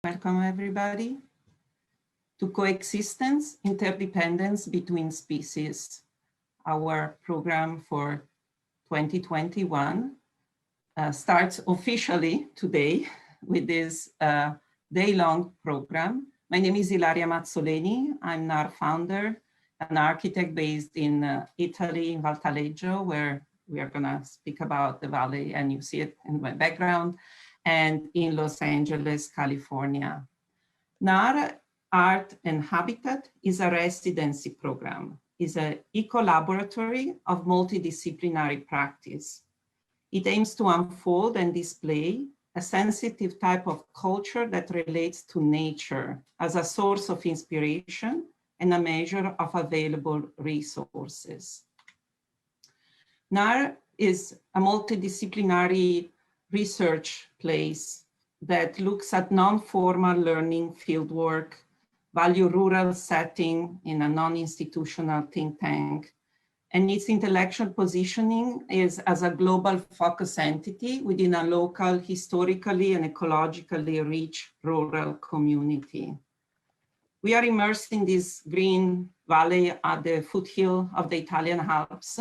Welcome everybody to Coexistence, Interdependence Between Species, our program for 2021 starts officially today with this day-long program. My name is Ilaria Mazzoleni. I'm NAHR founder, an architect based in Italy, in Taleggio, where we are gonna speak about the valley, and you see it in my background, and in Los Angeles, California. NAHR Art and Habitat is a residency program, is an eco-laboratory of multidisciplinary practice. It aims to unfold and display a sensitive type of culture that relates to nature as a source of inspiration and a measure of available resources. NAHR is a multidisciplinary research place that looks at non-formal learning fieldwork, value rural setting in a non-institutional think tank, and its intellectual positioning is as a global focus entity within a local, historically and ecologically rich rural community. We are immersed in this green valley at the foothill of the Italian Alps,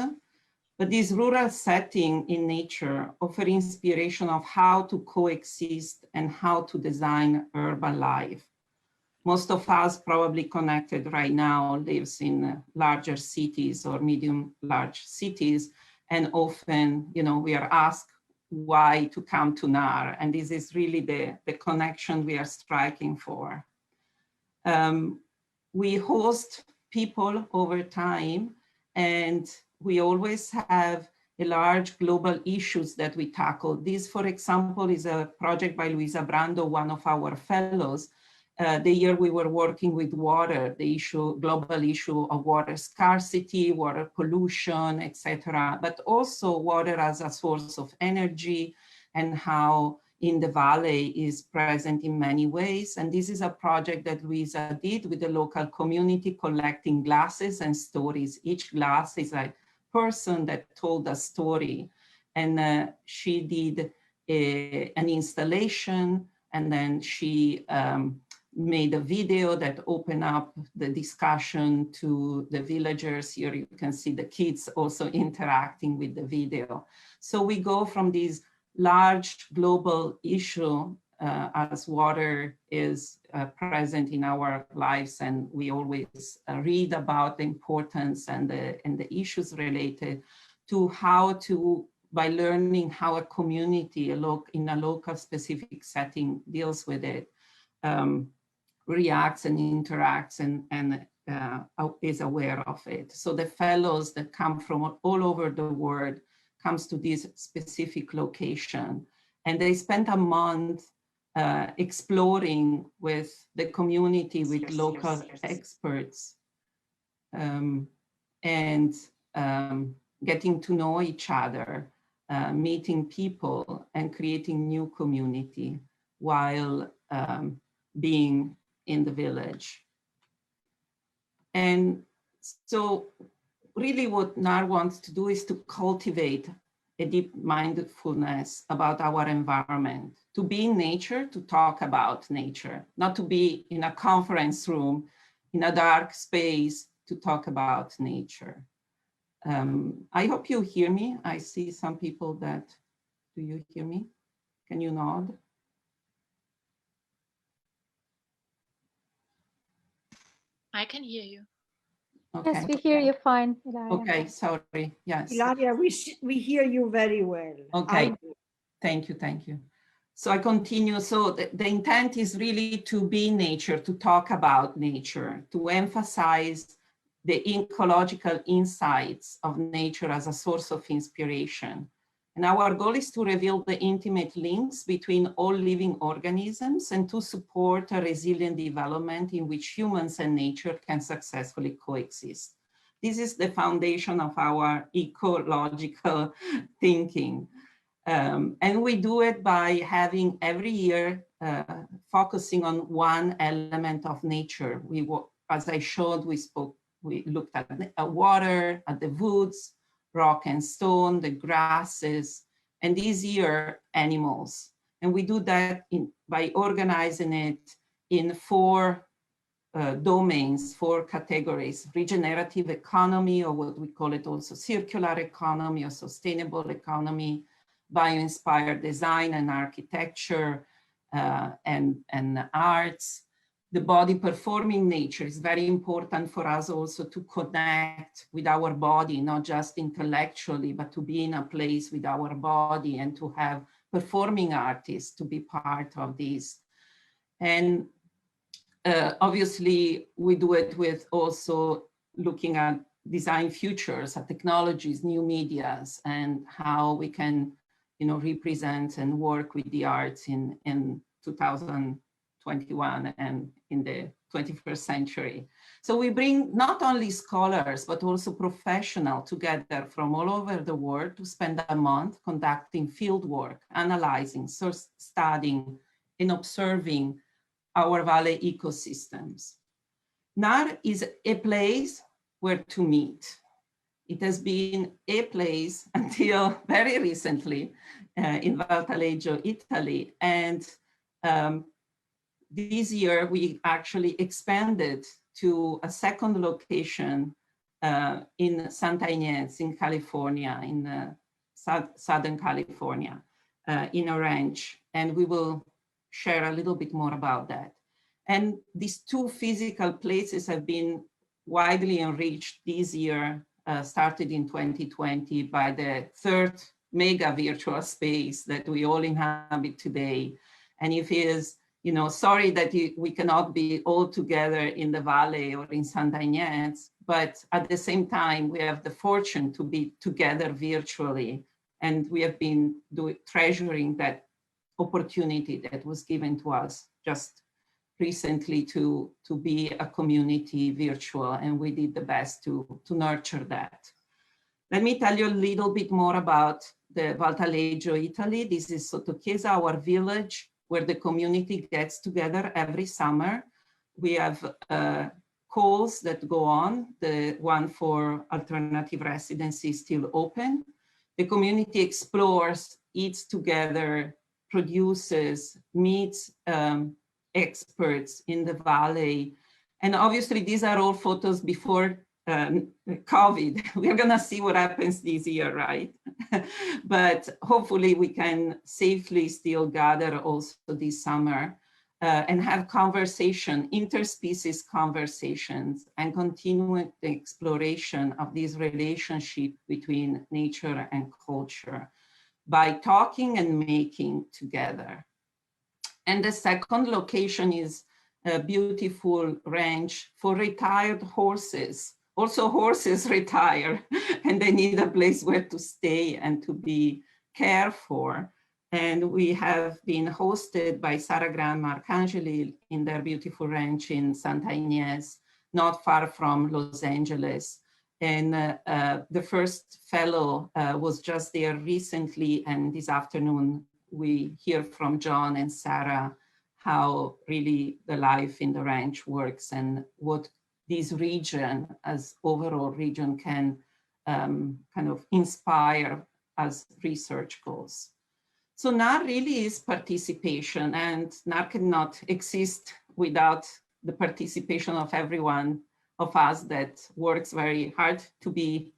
but this rural setting in nature offers inspiration of how to coexist and how to design urban life. Most of us probably connected right now lives in larger cities or medium large cities. And often, you know, we are asked why to come to NAHR. And this is really the connection we are striking for. We host people over time, and we always have a large global issues that we tackle. This, for example, is a project by Luisa Brando, one of our fellows. The year we were working with water, the global issue of water scarcity, water pollution, etc., but also water as a source of energy and how in the valley is present in many ways. And this is a project that Luisa did with the local community, collecting glasses and stories. Each glass is a person that told a story, and she did an installation, and then she made a video that opened up the discussion to the villagers. Here you can see the kids also interacting with the video. So we go from this large global issue as water is present in our lives, and we always read about the importance and the issues related to how to, by learning how a community in a local specific setting deals with it, reacts and interacts and is aware of it. So the fellows that come from all over the world comes to this specific location, and they spent a month exploring with the community, with local experts, and getting to know each other, meeting people and creating new community while being in the village. And so really what NAHR wants to do is to cultivate a deep mindfulness about our environment, to be in nature, to talk about nature, not to be in a conference room, in a dark space to talk about nature. I hope you hear me. I see some people that, do you hear me? Can you nod? I can hear you. Okay. Yes, we hear you fine, Ilaria. Okay, sorry, yes. Ilaria, we hear you very well. Okay, thank you, thank you. So I continue. So the intent is really to be in nature, to talk about nature, to emphasize the ecological insights of nature as a source of inspiration. And our goal is to reveal the intimate links between all living organisms and to support a resilient development in which humans and nature can successfully coexist. This is the foundation of our ecological thinking. And we do it by having every year focusing on one element of nature. As I showed, we looked at water, at the woods, rock and stone, the grasses, and this year, animals. And we do that by organizing it in four domains, four categories: regenerative economy, or what we call it also circular economy or sustainable economy, bio-inspired design and architecture, and arts. The body performing nature is very important for us also to connect with our body, not just intellectually, but to be in a place with our body and to have performing artists to be part of this. And obviously, we do it with also looking at design futures, at technologies, new medias, and how we can, represent and work with the arts in 2021 and in the 21st century. So we bring not only scholars, but also professionals together from all over the world to spend a month conducting field work, analyzing, source studying, and observing our valley ecosystems. NAHR is a place where to meet. It has been a place until very recently in Taleggio, Italy. And this year we actually expanded to a second location in Santa Ynez in California, in Southern California, in a ranch. And we will share a little bit more about that. And these two physical places have been widely enriched this year, started in 2020 by the third mega virtual space that we all inhabit today. And if it is, sorry that we cannot be all together in the valley or in Santa Ynez, but at the same time, we have the fortune to be together virtually. And we have been treasuring that opportunity that was given to us just recently to be a community virtual, and we did the best to nurture that. Let me tell you a little bit more about the Val Taleggio, Italy. This is Sottochiesa, our village, where the community gets together every summer. We have calls that go on. The one for alternative residency is still open. The community explores, eats together, produces, meets experts in the valley. And obviously these are all photos before COVID. We're gonna see what happens this year, right? But hopefully we can safely still gather also this summer and have conversation, interspecies conversations, and continue the exploration of this relationship between nature and culture by talking and making together. And the second location is a beautiful ranch for retired horses. Also horses retire and they need a place where to stay and to be cared for. And we have been hosted by Sara Grandma Arcangeli in their beautiful ranch in Santa Ynez, not far from Los Angeles. And the first fellow was just there recently, and this afternoon we hear from John and Sarah how really the life in the ranch works and what this region as overall region can kind of inspire as research goes. So NAHR really is participation, and NAHR cannot exist without the participation of everyone of us that works very hard to be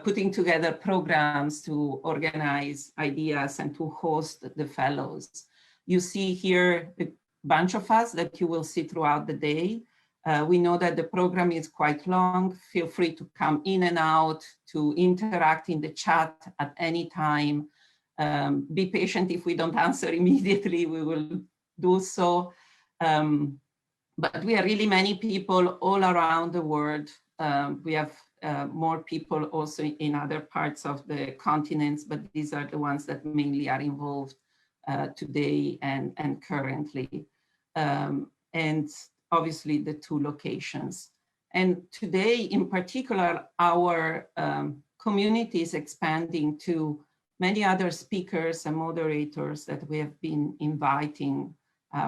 putting together programs to organize ideas and to host the fellows. You see here a bunch of us that you will see throughout the day. We know that the program is quite long. Feel free to come in and out, to interact in the chat at any time. Be patient if we don't answer immediately, we will do so. But we are really many people all around the world. We have more people also in other parts of the continents, but these are the ones that mainly are involved today and currently. And obviously the two locations. And today in particular, our community is expanding to many other speakers and moderators that we have been inviting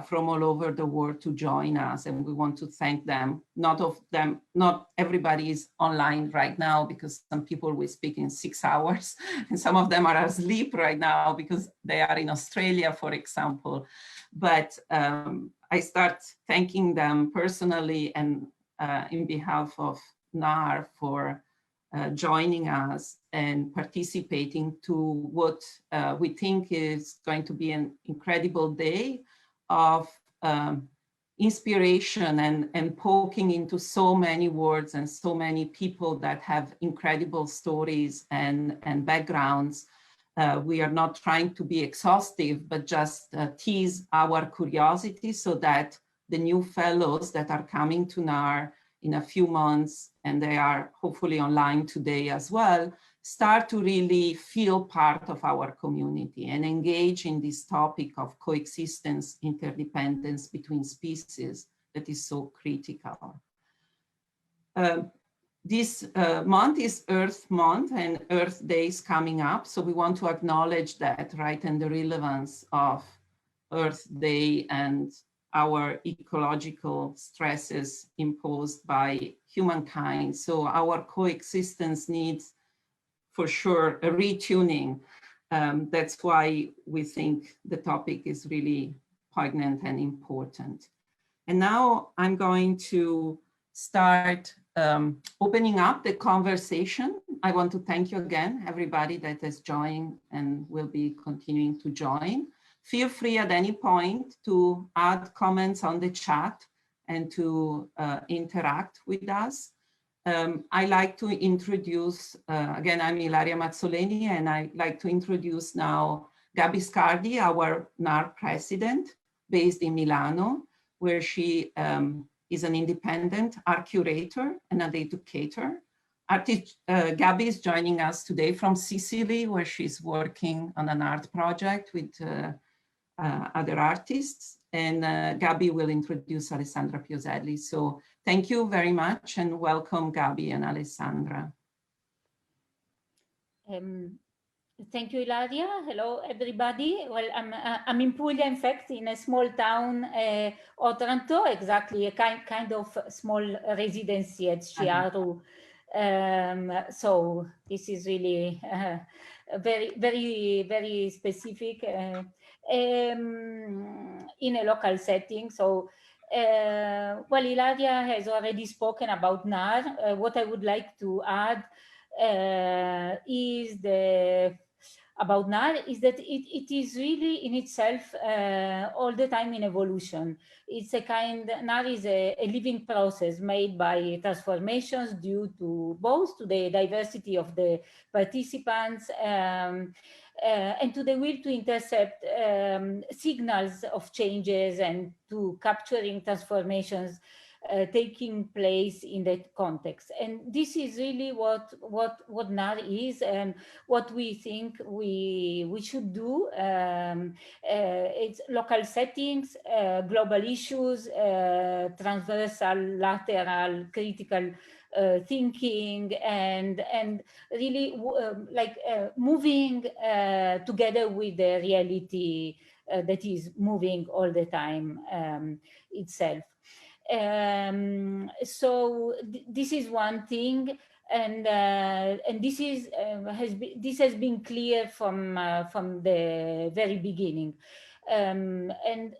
from all over the world to join us, and we want to thank them. Not everybody is online right now because some people will speak in 6 hours, and some of them are asleep right now because they are in Australia, for example. But I start thanking them personally and in behalf of NAHR for joining us and participating to what we think is going to be an incredible day of inspiration and poking into so many words and so many people that have incredible stories and backgrounds. We are not trying to be exhaustive, but just tease our curiosity so that the new fellows that are coming to NAHR in a few months, and they are hopefully online today as well, start to really feel part of our community and engage in this topic of coexistence, interdependence between species that is so critical. This month is Earth Month and Earth Day is coming up. So we want to acknowledge that, right? And the relevance of Earth Day and our ecological stresses imposed by humankind. So our coexistence needs, for sure, a retuning. That's why we think the topic is really poignant and important. And now I'm going to start opening up the conversation. I want to thank you again, everybody that has joined and will be continuing to join. Feel free at any point to add comments on the chat and to interact with us. I like to introduce, again, I'm Ilaria Mazzoleni, and I like to introduce now Gabi Scardi, our NAHR president, based in Milano, where she is an independent art curator and an educator. Gabi is joining us today from Sicily, where she's working on an art project with other artists. And Gabi will introduce Alessandra Pioselli. So thank you very much and welcome Gabi and Alessandra. Thank you, Ilaria. Hello, everybody. Well, I'm in Puglia, in fact, in a small town, Otranto, exactly a kind of small residency at Sciaru. So this is really very, very, very specific in a local setting. So, well, Ilaria has already spoken about NAHR. What I would like to add is about NAHR is that it is really in itself all the time in evolution. It's a NAHR is a living process made by transformations due to both to the diversity of the participants and to the will to intercept signals of changes and to capturing transformations taking place in that context. And this is really what NAHR is and what we think we should do. It's local settings, global issues, transversal, lateral, critical thinking, and really moving together with the reality that is moving all the time itself. So this is one thing, and this is this has been clear from the very beginning. And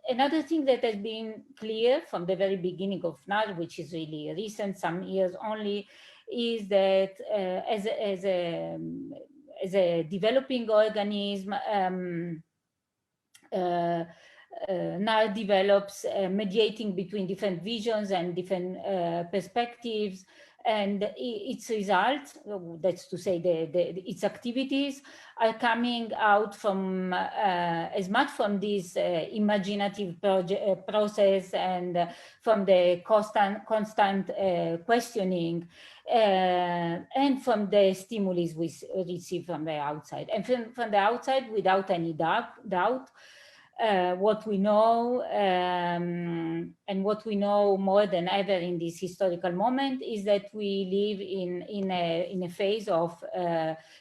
another thing that has been clear from the very beginning of NAHR, which is really recent, some years only, is that as a developing organism, NAHR develops mediating between different visions and different perspectives, and its results, that's to say its activities, are coming out from as much from this imaginative process and from the constant questioning and from the stimulus we receive from the outside. And from the outside, without any doubt, what we know, and what we know more than ever in this historical moment is that we live in a phase of,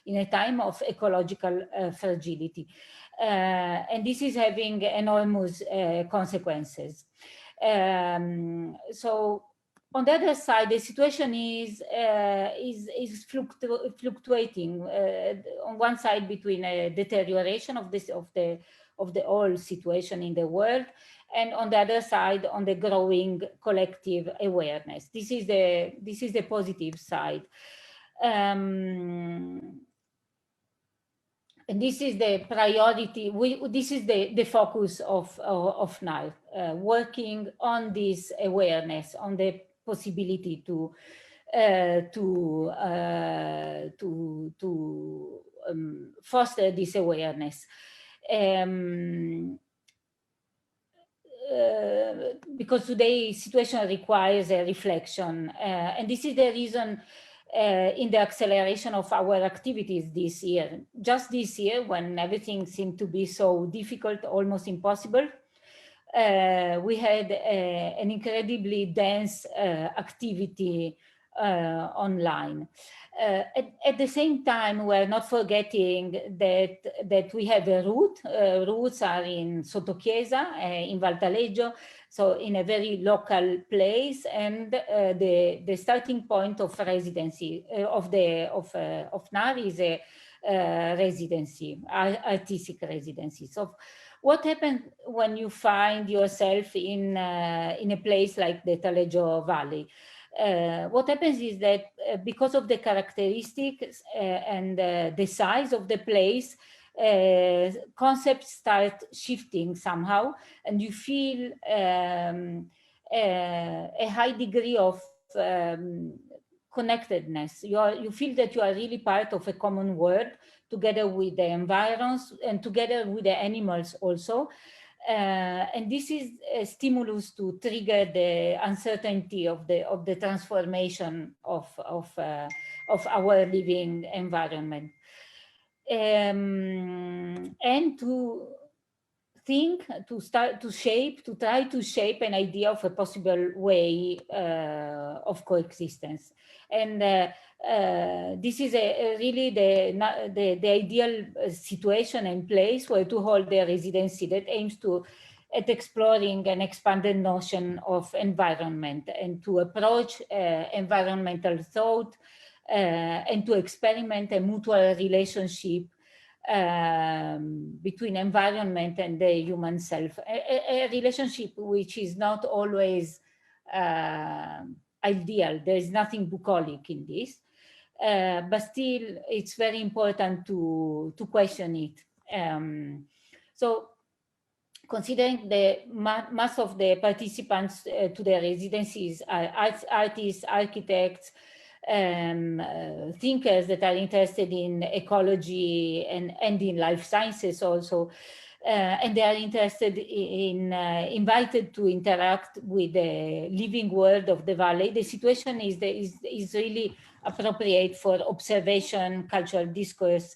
in a time of ecological fragility. And this is having enormous consequences. So on the other side, the situation is fluctuating. On one side, between a deterioration of the whole situation in the world, and on the other side, on the growing collective awareness. This is the positive side. And this is the priority. This is the focus of NAHR, working on this awareness, on the possibility to foster this awareness. Because today's situation requires a reflection, and this is the reason in the acceleration of our activities this year. Just this year, when everything seemed to be so difficult, almost impossible, we had an incredibly dense activity online. At the same time, we're not forgetting that we have a root. Roots are in Sottochiesa, in Val Taleggio, so in a very local place, and the starting point of residency of NAHR is a residency, artistic residency. So what happens when you find yourself in a place like the Taleggio Valley? What happens is that because of the characteristics and the size of the place, concepts start shifting somehow, and you feel a high degree of connectedness. You feel that you are really part of a common world, together with the environs and together with the animals also. And this is a stimulus to trigger the uncertainty of the transformation of our living environment, and to think, to try to shape an idea of a possible way of coexistence. And this is really the ideal situation and place where to hold the residency that aims at exploring an expanded notion of environment, and to approach environmental thought, and to experiment a mutual relationship between environment and the human self, a relationship which is not always ideal. There is nothing bucolic in this, but still it's very important to question it. So considering the mass of the participants to the residencies are artists, architects, thinkers that are interested in ecology and in life sciences also, and they are interested in invited to interact with the living world of the valley. The situation is really appropriate for observation, cultural discourse,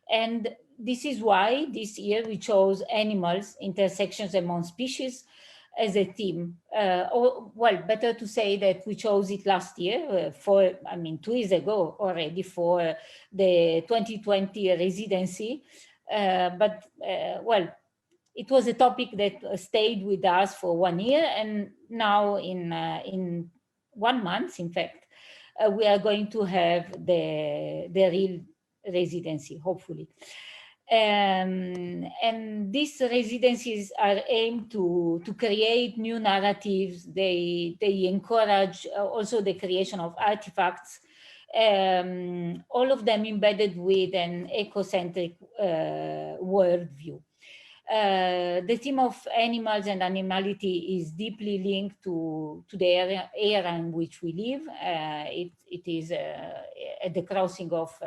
and this is why this year we chose animals, intersections among species, as a theme. Or, well, better to say that we chose it last year, 2 years ago already, for the 2020 residency. But it was a topic that stayed with us for 1 year, and now in 1 month, in fact, we are going to have the real residency, hopefully. And these residencies are aimed to create new narratives. They encourage also the creation of artifacts, all of them embedded with an ecocentric worldview. The theme of animals and animality is deeply linked to the era in which we live. It is at the crossing of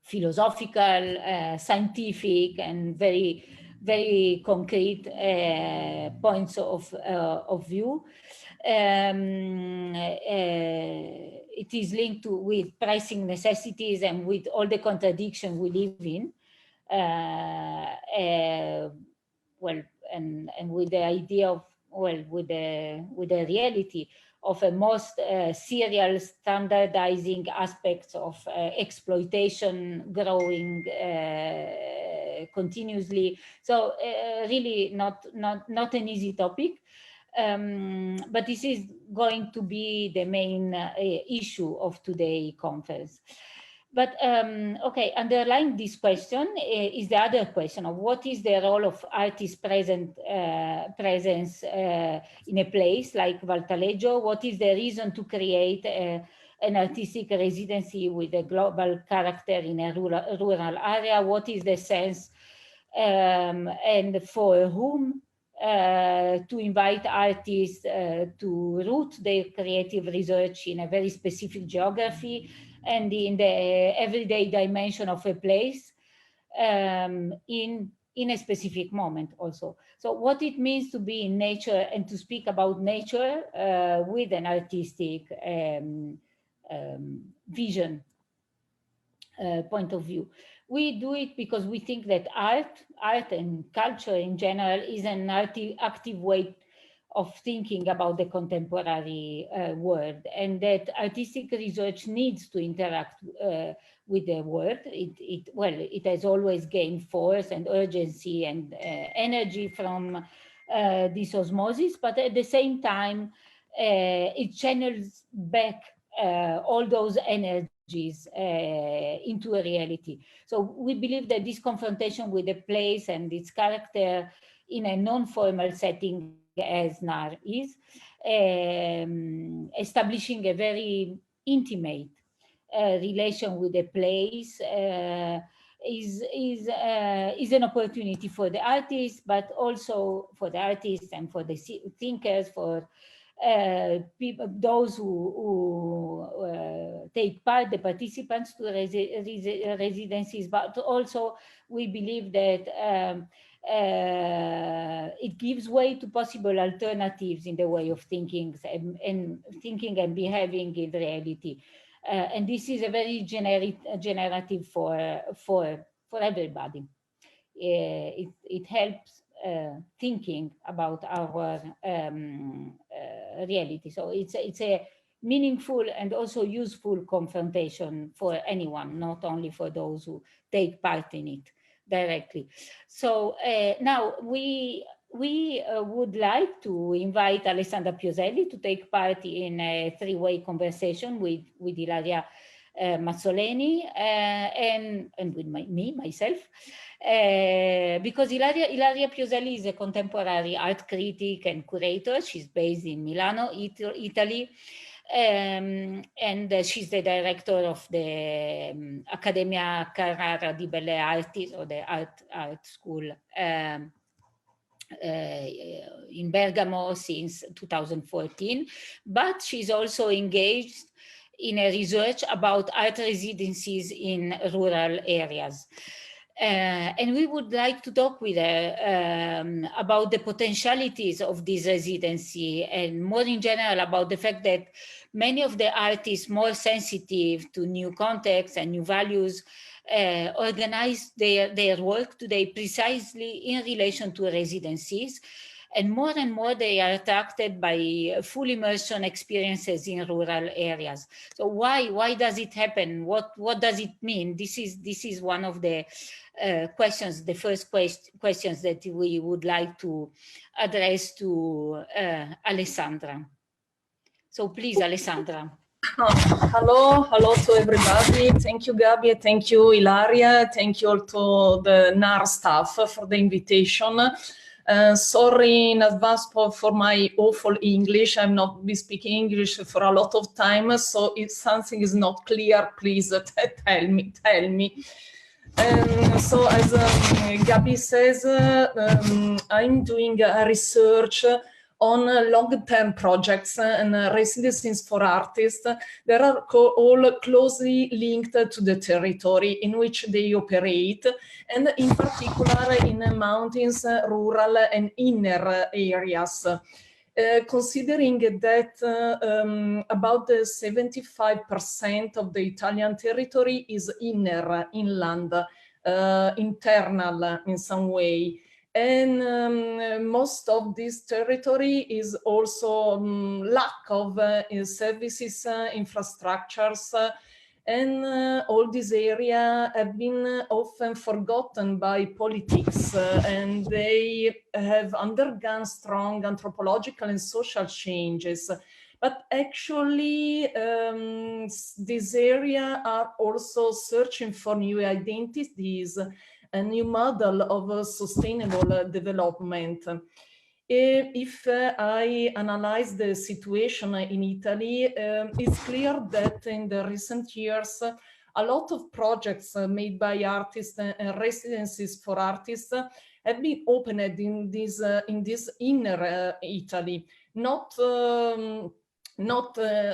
philosophical, scientific, and very, very concrete points of view. It is linked with pressing necessities and with all the contradictions we live in. well, and with the idea of, well, with the reality of a most serial standardizing aspects of exploitation growing continuously. So really not an easy topic. But this is going to be the main issue of today's conference. But okay, underlying this question is the other question of what is the role of artists' presence in a place like Taleggio? What is the reason to create an artistic residency with a global character in a rural area? What is the sense and for whom to invite artists to root their creative research in a very specific geography and in the everyday dimension of a place in a specific moment also. So what it means to be in nature and to speak about nature with an artistic vision point of view. We do it because we think that art and culture in general is an active way of thinking about the contemporary world, and that artistic research needs to interact with the world. It has always gained force and urgency and energy from this osmosis, but at the same time, it channels back all those energies into a reality. So we believe that this confrontation with the place and its character in a non-formal setting as NAHR is, establishing a very intimate relation with the place is an opportunity for the artists, but also for the artists and for the thinkers, for people, those who take part, the participants to residencies, but also we believe that it gives way to possible alternatives in the way of thinking and thinking and behaving in reality. And this is a very generative for everybody. It helps thinking about our reality. So it's a meaningful and also useful confrontation for anyone, not only for those who take part in it directly. So now we would like to invite Alessandra Pioselli to take part in a three-way conversation with Ilaria Mazzoleni and with myself, because Ilaria Pioselli is a contemporary art critic and curator. She's based in Milano, Italy, and she's the director of the Accademia Carrrara di Belle Arti, or the art school in Bergamo since 2014, but she's also engaged in a research about art residencies in rural areas. And we would like to talk with her about the potentialities of this residency, and more in general about the fact that many of the artists more sensitive to new contexts and new values organize their work today precisely in relation to residencies. And more they are attracted by full immersion experiences in rural areas. So why does it happen? What does it mean? This is one of the questions, the first questions that we would like to address to Alessandra. So please, Alessandra. Hello to everybody. Thank you, Gabi. Thank you, Ilaria. Thank you all to the NAHR staff for the invitation. Sorry in advance for my awful English. I'm not been speaking English for a lot of time, so if something is not clear, please tell me. So as Gabi says, I'm doing a research on long-term projects and residencies for artists that are all closely linked to the territory in which they operate, and in particular in mountains, rural and inner areas. Considering that about 75% of the Italian territory is inland, internal in some way. And most of this territory is also lack of services, infrastructures, and all these areas have been often forgotten by politics, and they have undergone strong anthropological and social changes. But actually, these areas are also searching for new identities, a new model of sustainable development. If I analyze the situation in Italy, it's clear that in the recent years, a lot of projects made by artists and residencies for artists have been opened in this inner Italy, not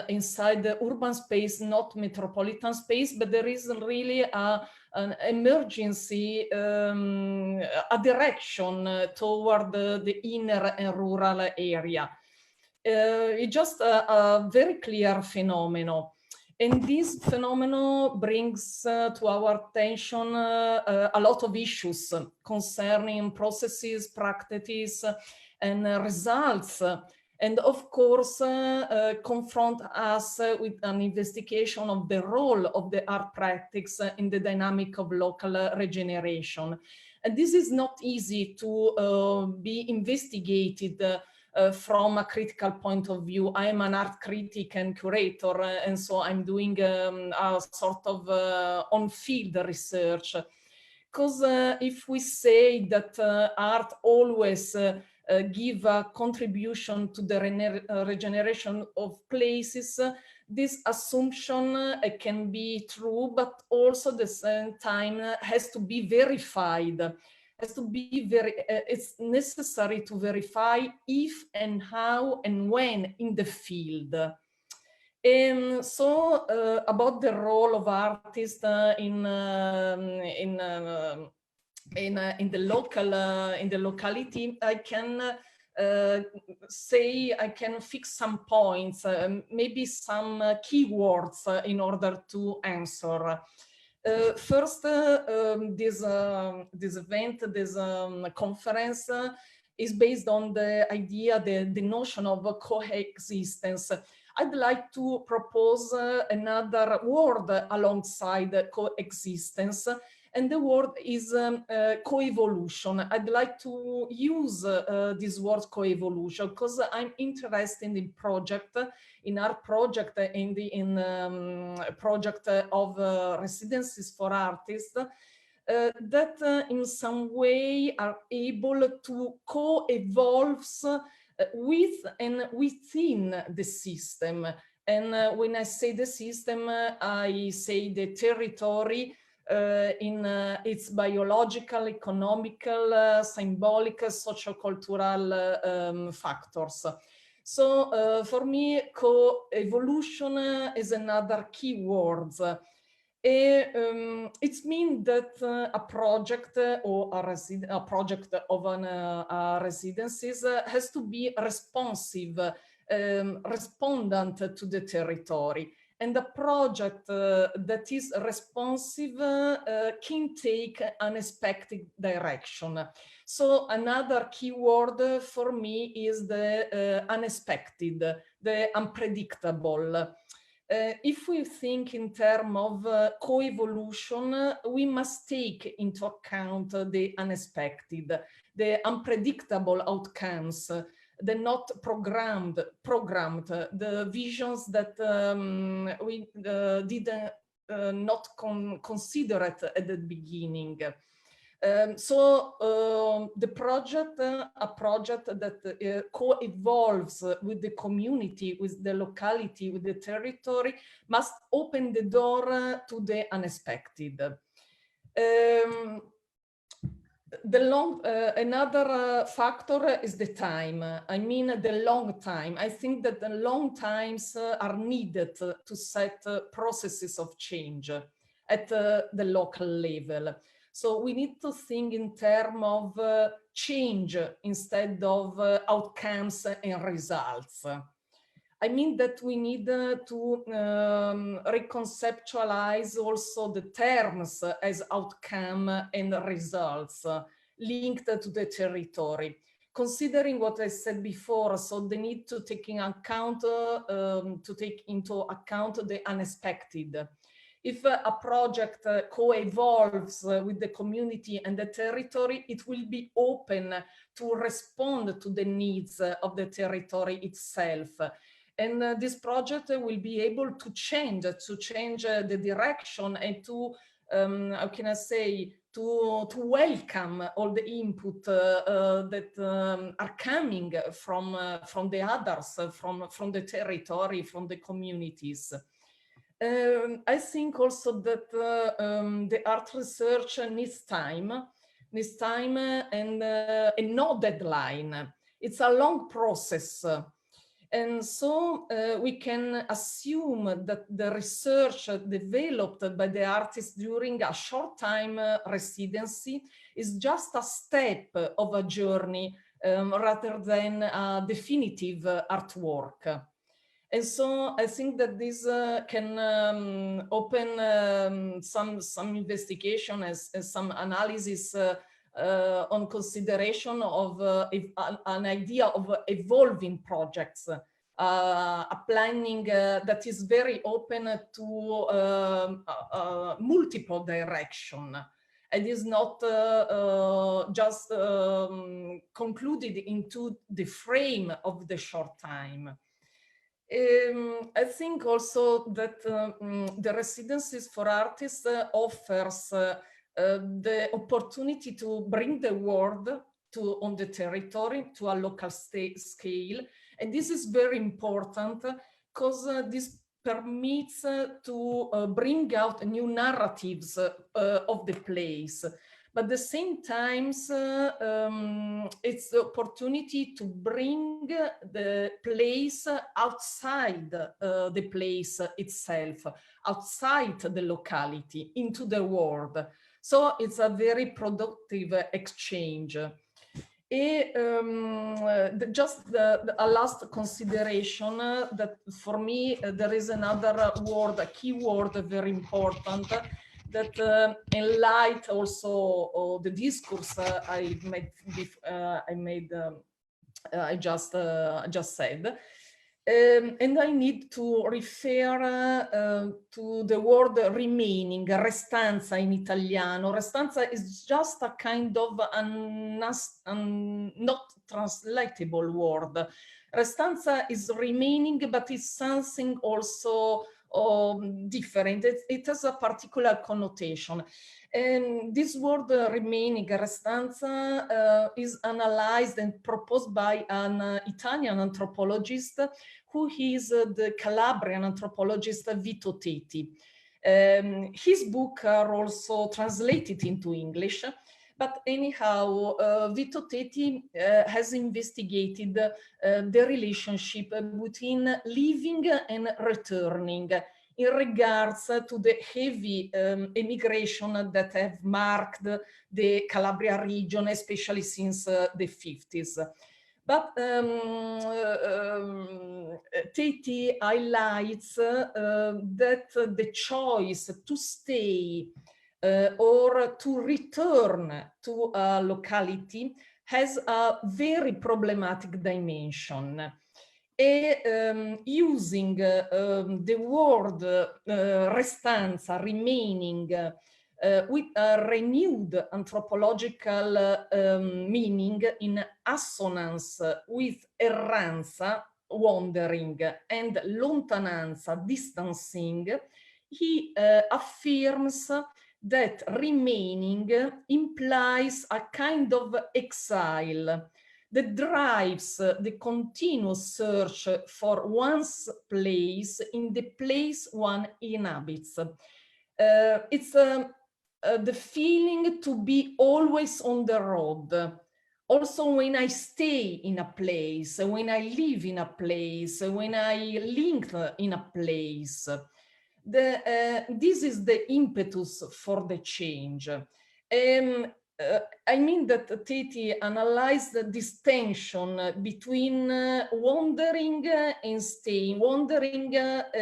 inside the urban space, not metropolitan space, but there is really an emergency, a direction toward the inner and rural area. It's just a very clear phenomenon. And this phenomenon brings to our attention a lot of issues concerning processes, practices, and results. And of course, confront us with an investigation of the role of the art practice in the dynamic of local regeneration. And this is not easy to be investigated from a critical point of view. I am an art critic and curator, and so I'm doing a sort of on-field research. Because if we say that art always give a contribution to the regeneration of places, this assumption can be true, but also at the same time has to be verified. Has to be it's necessary to verify if and how and when in the field. And so about the role of artists in the locality, I can say I can fix some points, maybe some keywords in order to answer. First, this event, this conference is based on the idea, the notion of coexistence. I'd like to propose another word alongside coexistence, and the word is coevolution. I'd like to use this word coevolution because I'm interested in project, in our project, in the project of residencies for artists that in some way are able to co-evolve with and within the system. And when I say the system, I say the territory in its biological, economical, symbolic, sociocultural factors. So for me, co-evolution is another key word. It means that a project or a project of a residencies has to be responsive, respondent to the territory. And the project that is responsive can take unexpected direction. So another key word for me is the unexpected, the unpredictable. If we think in terms of coevolution, we must take into account the unexpected, the unpredictable outcomes, the not programmed, the visions that we did not consider at the beginning. So the project, a project that co-evolves with the community, with the locality, with the territory, must open the door to the unexpected. Another factor is the time. I mean the long time. I think that the long times are needed to set processes of change at the local level. So we need to think in terms of change instead of outcomes and results. I mean that we need to reconceptualize also the terms as outcome and results linked to the territory. Considering what I said before, so the need to take into account the unexpected. If a project co-evolves with the community and the territory, it will be open to respond to the needs of the territory itself. And this project will be able to change the direction and to, how can I say, to welcome all the input that are coming from the others, from the territory, from the communities. I think also that the art research needs time and no deadline. It's a long process. And so we can assume that the research developed by the artists during a short time residency is just a step of a journey rather than a definitive artwork. And so I think that this can open some investigation as some analysis on consideration of an idea of evolving projects, a planning that is very open to multiple direction. It is not just concluded into the frame of the short time. I think also that the residencies for artists offers the opportunity to bring the world on the territory to a local scale. And this is very important because this permits to bring out new narratives of the place. But at the same time, it's the opportunity to bring the place outside the place itself, outside the locality, into the world. So it's a very productive exchange. Just a last consideration that for me, there is another word, a key word, very important, that in light also of the discourse I just said, and I need to refer to the word remaining, restanza in Italiano. Restanza is just a kind of not translatable word. Restanza is remaining, but it's something also different. It has a particular connotation. And this word remaining, restanza, is analyzed and proposed by an Italian anthropologist who is the Calabrian anthropologist Vito Teti. His books are also translated into English. But anyhow, Vito Teti has investigated the relationship between living and returning in regards to the heavy emigration that have marked the Calabria region, especially since the 50s. But Teti highlights that the choice to stay or to return to a locality has a very problematic dimension. Using the word restanza, remaining, with a renewed anthropological meaning in assonance with erranza, wandering, and lontananza, distancing, he affirms that remaining implies a kind of exile that drives the continuous search for one's place in the place one inhabits. It's the feeling to be always on the road. Also, when I stay in a place, when I live in a place, when I link in a place, this is the impetus for the change. I mean that Teti analyzed this tension between wandering and staying, wandering in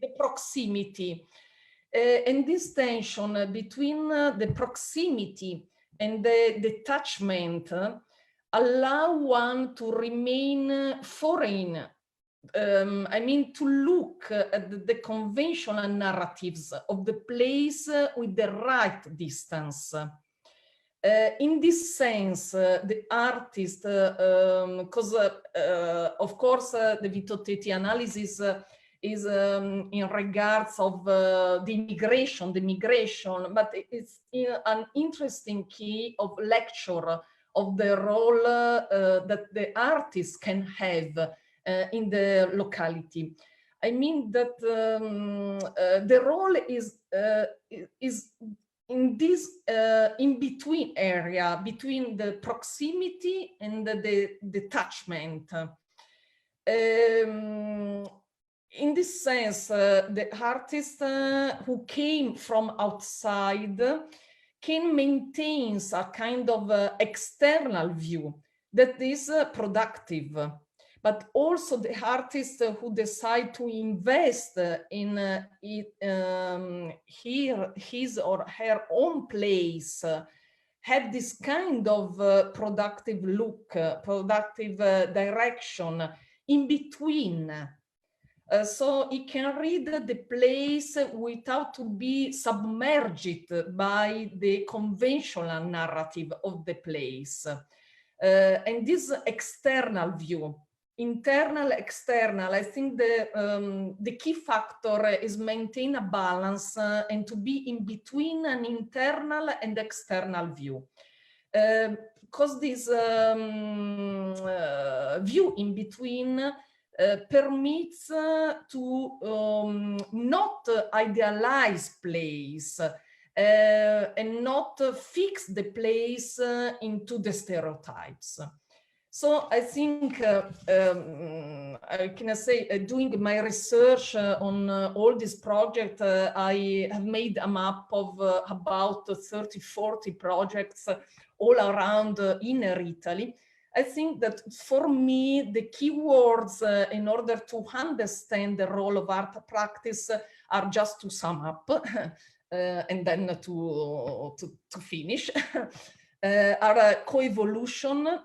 the proximity. And this tension between the proximity and the detachment allow one to remain foreign. I mean, to look at the conventional narratives of the place with the right distance. In this sense, the artist, because of course the Vito Teti analysis is in regards of the migration, but it's an interesting key of lecture of the role that the artist can have in the locality. I mean that the role is in this in-between area between the proximity and the detachment. In this sense, the artist who came from outside can maintain a kind of external view that is productive, but also the artists who decide to invest in his or her own place have this kind of productive look, productive direction in between. So it can read the place without to be submerged by the conventional narrative of the place. And this external view, internal, external, I think the key factor is maintain a balance and to be in between an internal and external view. Because this view in between permits to not idealize place and not fix the place into the stereotypes. So I think I can say doing my research on all this project, I have made a map of about 30, 40 projects all around inner Italy. I think that for me, the keywords in order to understand the role of art practice are just to sum up and then to finish, are coevolution,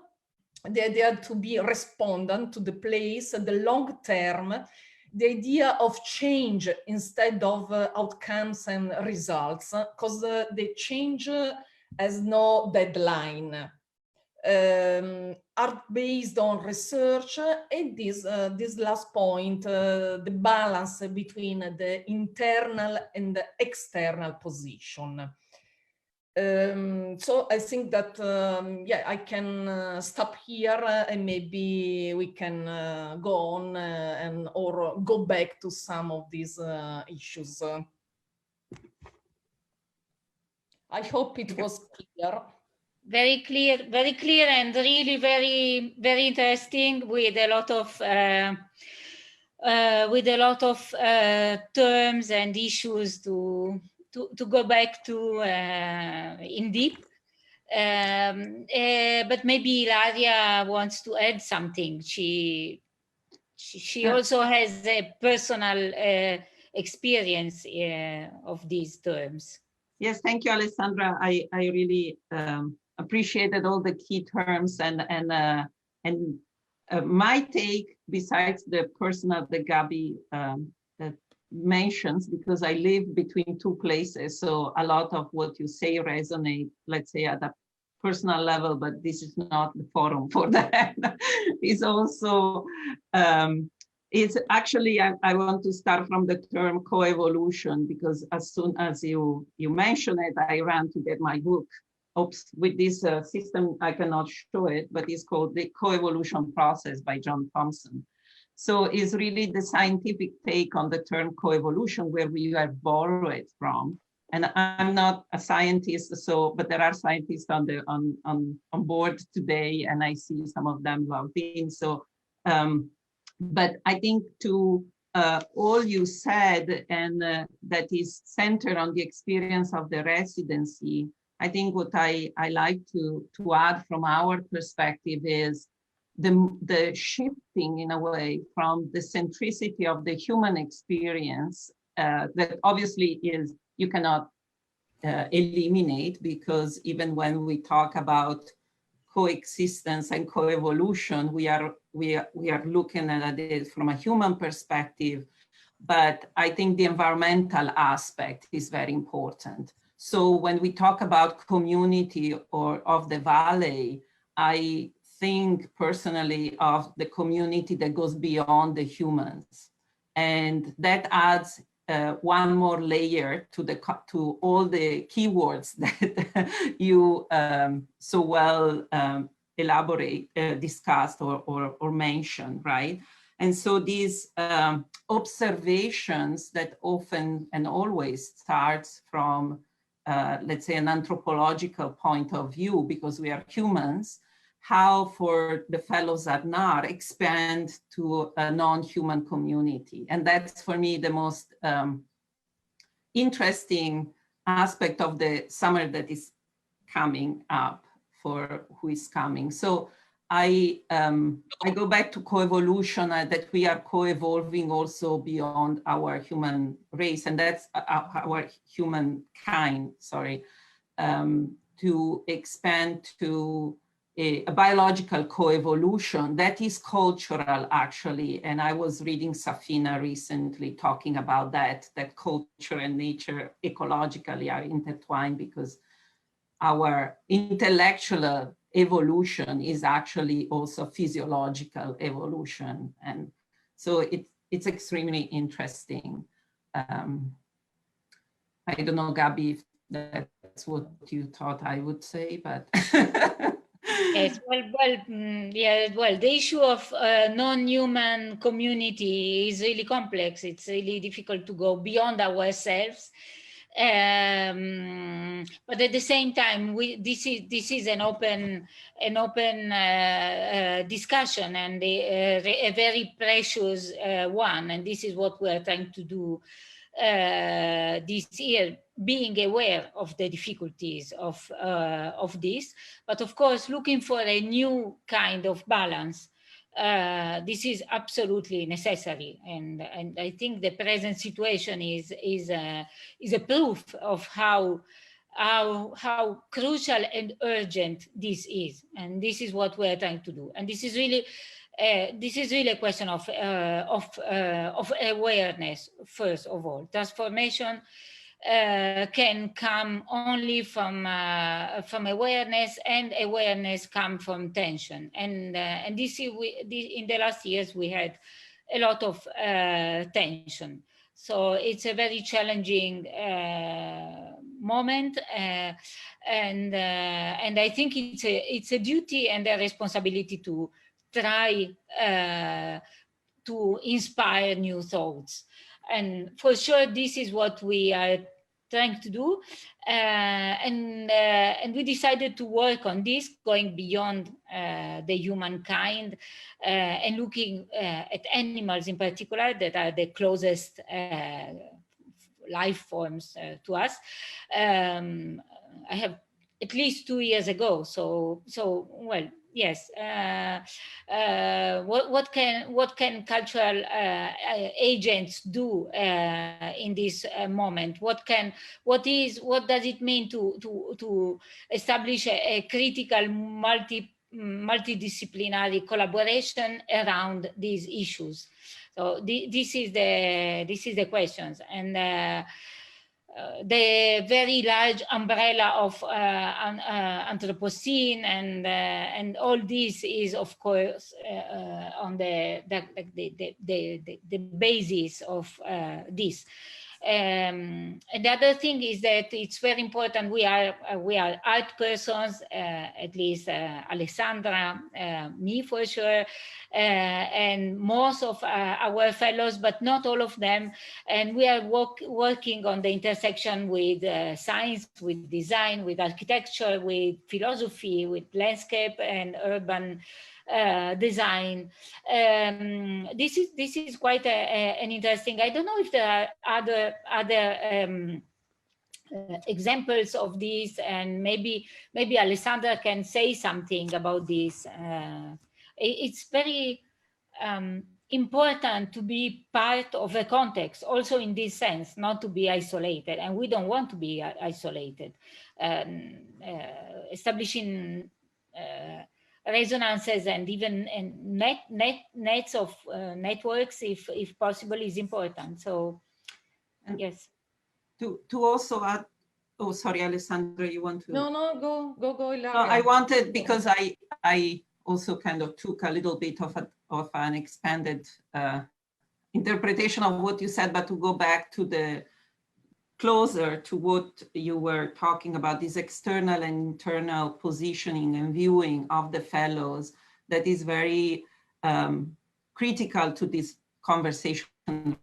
the idea to be respondent to the place, the long term, the idea of change instead of outcomes and results, because the change has no deadline. Art based on research, and this last point, the balance between the internal and the external position. So I think that yeah, I can stop here and maybe we can go on and or go back to some of these issues. I hope it was clear. Very clear, and really very interesting with a lot of terms and issues to go back to in deep. But maybe Ilaria wants to add something. She also has a personal experience of these terms. Yes, thank you, Alessandra. I really appreciated all the key terms and my take, besides the personal that Gabi mentions, because I live between two places, so a lot of what you say resonate, let's say, at a personal level, but this is not the forum for that. It's also, it's actually, I want to start from the term coevolution, because as soon as you mention it, I ran to get my book. Oops, with this system, I cannot show it, but it's called The Coevolution Process by John Thompson. So it's really the scientific take on the term coevolution, where we have borrowed from. And I'm not a scientist, so, but there are scientists on board today, and I see some of them logged in. So, but I think to all you said, and that is centered on the experience of the residency, I think what I like to add from our perspective is the shifting in a way from the centricity of the human experience that obviously is, you cannot eliminate, because even when we talk about coexistence and coevolution, we are looking at it from a human perspective, but I think the environmental aspect is very important. So when we talk about community or of the valley, I think personally of the community that goes beyond the humans, and that adds one more layer to all the keywords that you so well discussed or mentioned, right? And so these observations that often and always starts from, let's say, an anthropological point of view, because we are humans, how for the fellows at NAHR expand to a non-human community. And that's for me the most interesting aspect of the summer that is coming up for who is coming. So I go back to coevolution, that we are co-evolving also beyond our human race, and that's our humankind, sorry, to expand to a biological coevolution that is cultural, actually. And I was reading Safina recently talking about that culture and nature ecologically are intertwined, because our intellectual evolution is actually also physiological evolution. And so it's extremely interesting. I don't know, Gabi, if that's what you thought I would say, but. Yes, well, the issue of non-human community is really complex. It's really difficult to go beyond ourselves. But at the same time, this is an open discussion, and a very precious one. And this is what we are trying to do this year, being aware of the difficulties of this, but of course looking for a new kind of balance. This is absolutely necessary, and I think the present situation is a proof of how crucial and urgent this is, and this is what we are trying to do. And this is really a question of awareness. First of all, transformation can come only from awareness, and awareness comes from tension. And this in the last years we had a lot of tension. So it's a very challenging moment, and I think it's a duty and a responsibility to try to inspire new thoughts. And for sure, this is what we are trying to do. And we decided to work on this, going beyond the humankind and looking at animals in particular, that are the closest life forms to us. I have at least 2 years ago. So well, yes. What can cultural agents do in this moment? What does it mean to establish a critical multidisciplinary collaboration around these issues? So this is the questions. And the very large umbrella of Anthropocene and all this is, of course, on the basis of this. And the other thing is that it's very important. We are art persons, at least Alessandra, me for sure, and most of our fellows, but not all of them. And we are working on the intersection with science, with design, with architecture, with philosophy, with landscape and urban design. This is quite an interesting. I don't know if there are other examples of this, and maybe Alessandra can say something about this. It's very important to be part of a context, also in this sense, not to be isolated, and we don't want to be isolated. Establishing resonances and even nets of networks, if possible, is important. So, yes. To also add, oh, sorry, Alessandra, you want to? No, go, Ilaria. No, I wanted, because I also kind of took a little bit of an expanded interpretation of what you said, but to go back to the closer to what you were talking about, this external and internal positioning and viewing of the fellows, that is very critical to this conversation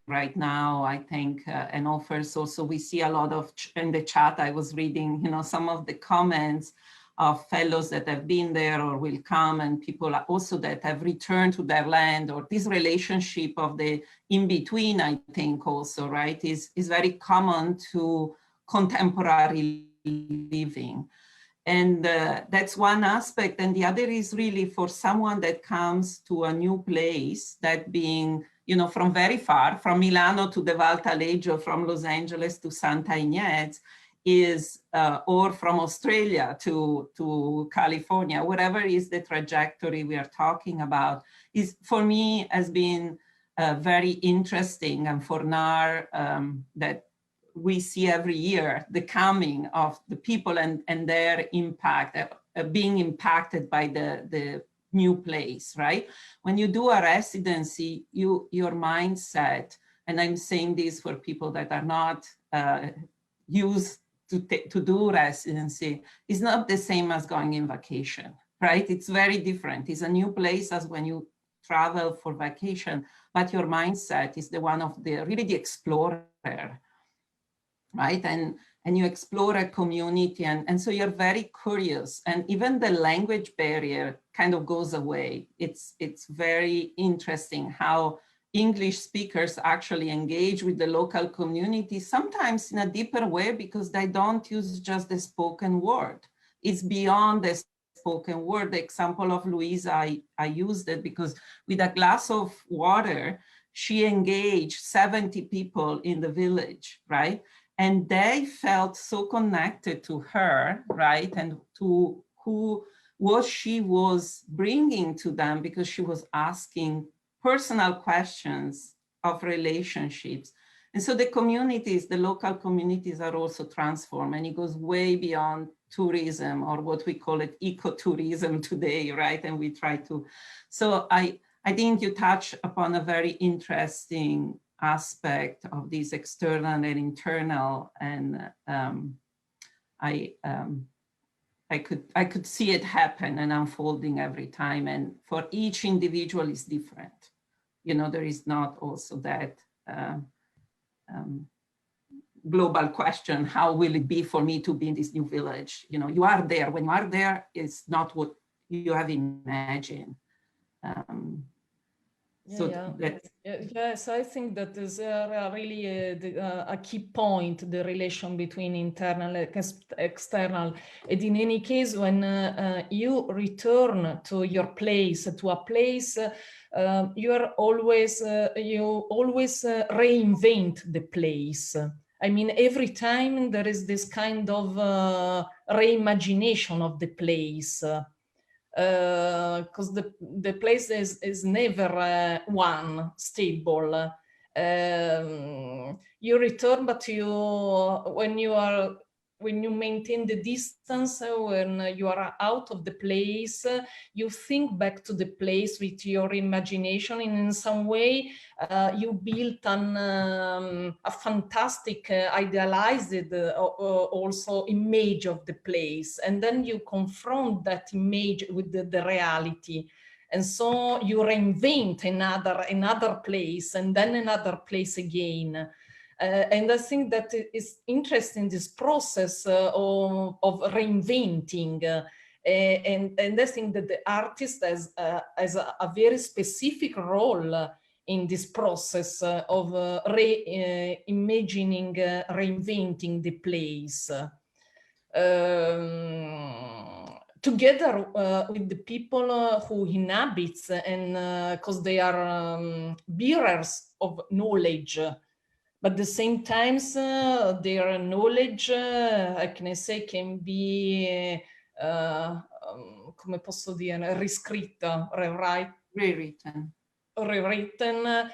right now, I think, and offers also, we see a lot of, in the chat, I was reading, some of the comments of fellows that have been there or will come, and people also that have returned to their land, or this relationship of the in-between, I think also, right, is very common to contemporary living. And that's one aspect. And the other is really for someone that comes to a new place, that being, from very far, from Milano to the Val Taleggio, from Los Angeles to Santa Ynez, is, or from Australia to California, whatever is the trajectory we are talking about, is for me has been very interesting. And for NAHR, that we see every year the coming of the people and their impact, being impacted by the new place, right? When you do a residency, your mindset, and I'm saying this for people that are not used to do residency, is not the same as going in vacation, right? It's very different. It's a new place as when you travel for vacation, but your mindset is the one of really the explorer, right? And you explore a community, and so you're very curious, and even the language barrier kind of goes away. It's very interesting how English speakers actually engage with the local community, sometimes in a deeper way, because they don't use just the spoken word. It's beyond the spoken word. The example of Louisa, I used it because with a glass of water, she engaged 70 people in the village, right? And they felt so connected to her, right? And to what she was bringing to them, because she was asking personal questions of relationships. And so the communities, the local communities are also transformed, and it goes way beyond tourism, or what we call it ecotourism today, right? And we try to, so I think you touch upon a very interesting aspect of this external and internal, and I could see it happen and unfolding every time, and for each individual is different. There is not also that global question, how will it be for me to be in this new village? You are there. When you are there, it's not what you have imagined. Yes, I think that is really a key point, the relation between internal and external. And in any case, when you return to your place, to a place, you always reinvent the place. I mean, every time there is this kind of reimagination of the place. Because the place is never one stable. You return, but when you maintain the distance, when you are out of the place, you think back to the place with your imagination, and in some way you built a fantastic idealized also image of the place, and then you confront that image with the reality, and so you reinvent another place, and then another place again. And I think that is interesting, this process of reinventing. And I think that the artist has a very specific role in this process of reimagining, reinventing the place. Together with the people who inhabit, and because they are bearers of knowledge, but at the same time, their knowledge, can I say, can be, come posso dire, riscritta, Rewritten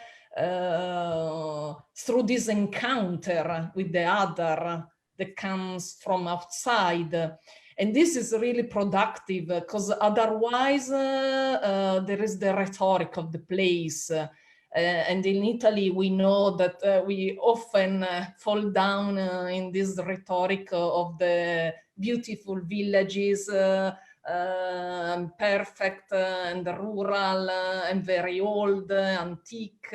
through this encounter with the other that comes from outside. And this is really productive, because otherwise there is the rhetoric of the place. And in Italy, we know that we often fall down in this rhetoric of the beautiful villages, perfect and rural and very old, antique.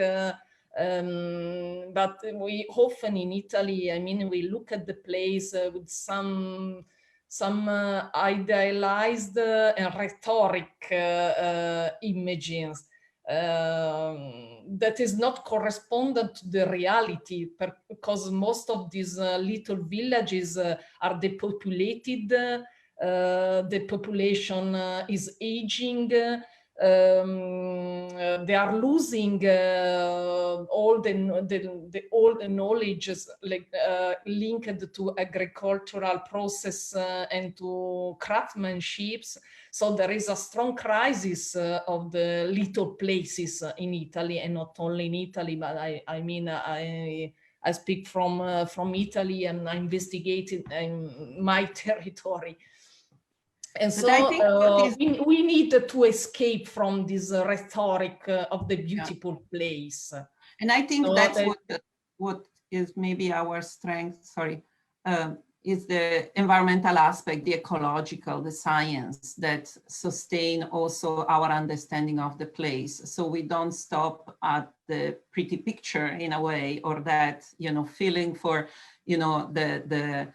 But we often in Italy, I mean, we look at the place with some idealized and rhetoric images that is not correspondent to the reality, because most of these little villages are depopulated. The population is aging. They are losing all the old knowledge, like linked to agricultural process and to craftsmanship. So there is a strong crisis of the little places in Italy, and not only in Italy, but I mean I speak from Italy, and I investigated in my territory. And so we need to escape from this rhetoric of the beautiful place. And I think so that's what is maybe our strength, is the environmental aspect, the ecological, the science that sustain also our understanding of the place. So we don't stop at the pretty picture in a way, or that, feeling for, the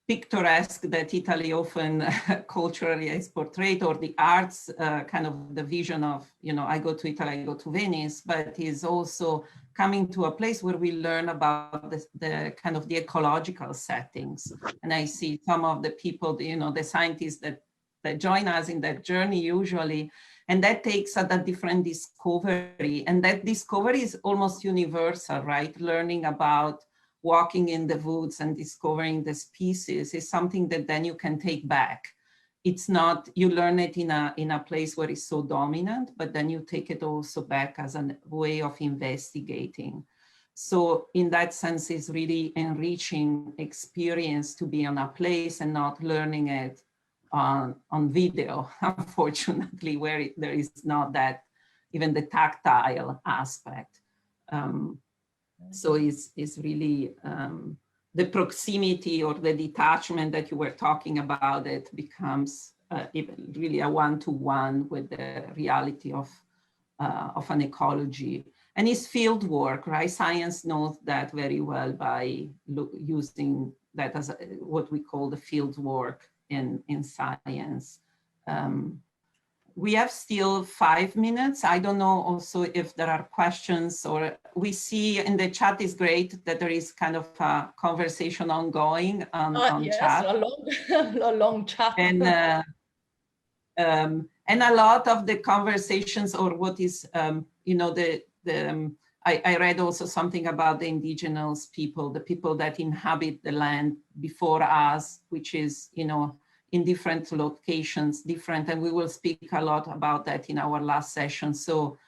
picturesque that Italy often culturally is portrayed, or the arts, kind of the vision of, I go to Italy, I go to Venice, but is also coming to a place where we learn about the kind of the ecological settings. And I see some of the people, the scientists that join us in that journey usually, and that takes a different discovery. And that discovery is almost universal, right? Learning about walking in the woods and discovering the species is something that then you can take back. It's not, you learn it in a place where it's so dominant, but then you take it also back as a way of investigating. So in that sense, it's really enriching experience to be on a place and not learning it on video, unfortunately, where there is not that, even the tactile aspect. So it's really the proximity or the detachment that you were talking about, it becomes even really a one-to-one with the reality of an ecology. And it's field work, right? Science knows that very well by using that as what we call the field work in science. We have still 5 minutes. I don't know also if there are questions, or we see in the chat is great that there is kind of a conversation ongoing on yes, chat. A long chat. And a lot of the conversations, or what is, I read also something about the indigenous people, the people that inhabit the land before us, which is, in different locations, and we will speak a lot about that in our last session. So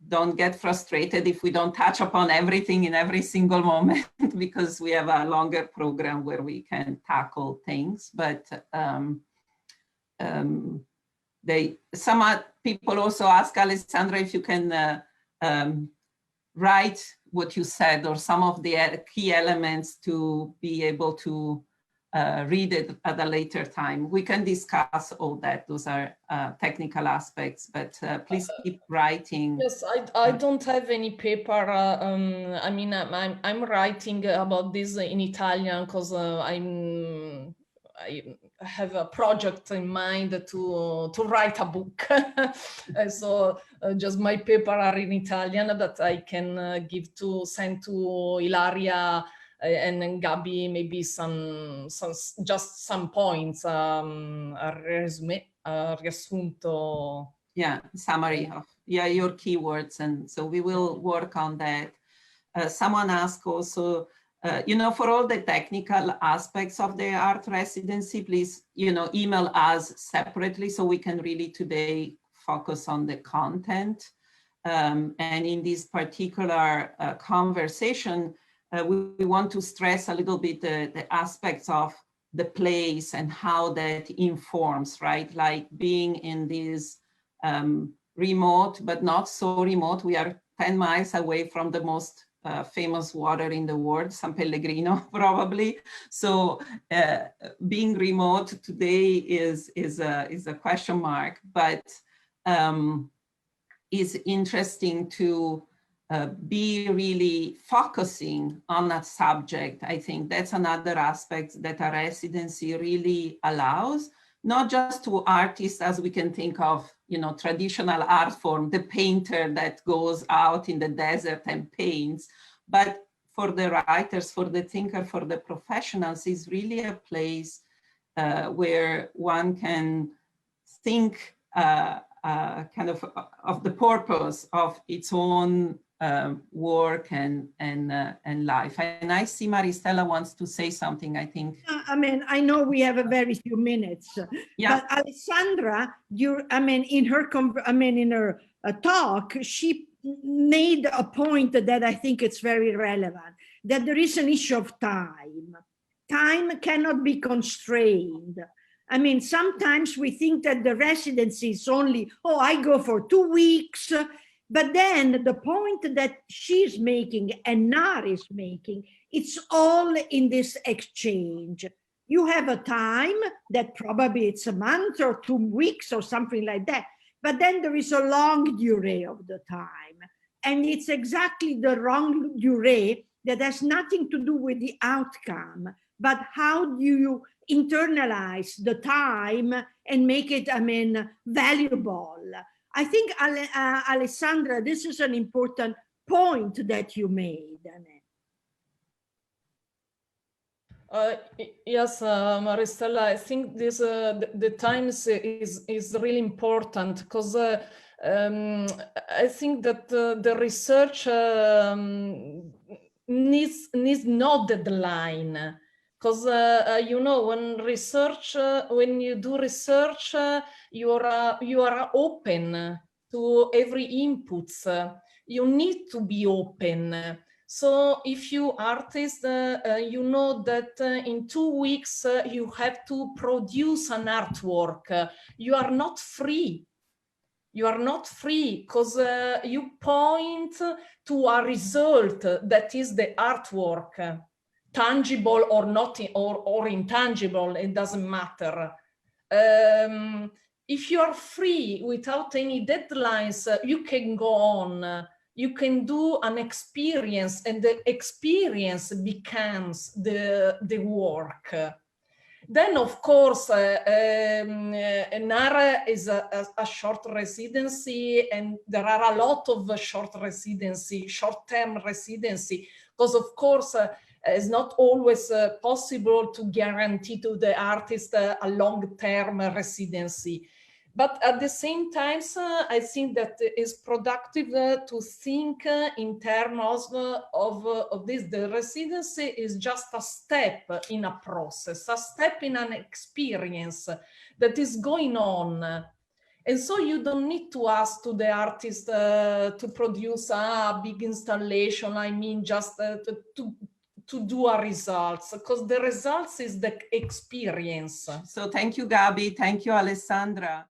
don't get frustrated if we don't touch upon everything in every single moment, because we have a longer program where we can tackle things. But some people also ask Alessandra if you can write what you said, or some of the key elements to be able to read it at a later time. We can discuss all that. Those are technical aspects, but please keep writing. Yes, I don't have any paper. I mean, I'm writing about this in Italian, because I have a project in mind to write a book. So just my paper are in Italian that I can send to Ilaria and then Gabi, maybe just some points, riassunto. Yeah, summary of your keywords, and so we will work on that. Someone asked also, for all the technical aspects of the art residency, please, email us separately so we can really today focus on the content. And in this particular conversation, we want to stress a little bit the aspects of the place and how that informs, right? Like being in this remote, but not so remote. We are 10 miles away from the most famous water in the world, San Pellegrino, probably. So being remote today is a question mark, but it's interesting to be really focusing on that subject. I think that's another aspect that a residency really allows, not just to artists as we can think of, traditional art form, the painter that goes out in the desert and paints, but for the writers, for the thinker, for the professionals, is really a place where one can think kind of the purpose of its own work and life. And I see Maristella wants to say something, I think. I know we have a very few minutes, yeah. But Alessandra, in her talk, she made a point that I think it's very relevant, that there is an issue of time. Time cannot be constrained. Sometimes we think that the residency is only, I go for 2 weeks. But then the point that she's making and NAHR is making, it's all in this exchange. You have a time that probably it's a month or 2 weeks or something like that. But then there is a long durée of the time. And it's exactly the wrong durée that has nothing to do with the outcome, but how do you internalize the time and make it, valuable? I think, Alessandra, this is an important point that you made. Yes, Maristella, I think this the times is really important, because I think that the research needs no deadline, because when you do research, you are open to every input. You need to be open. So if you artists, you know that in 2 weeks you have to produce an artwork. You are not free. You are not free, because you point to a result that is the artwork, tangible or not, or intangible, it doesn't matter. If you are free without any deadlines, you can go on. You can do an experience, and the experience becomes the work. Then, of course, NAHR is a short residency, and there are a lot of short-term residency, because, of course, it's not always possible to guarantee to the artist a long-term residency. But at the same time, I think that it's productive to think in terms of this. The residency is just a step in a process, a step in an experience that is going on. And so you don't need to ask to the artist to produce a big installation, just to do a results, because the results is the experience. So thank you, Gabi. Thank you, Alessandra.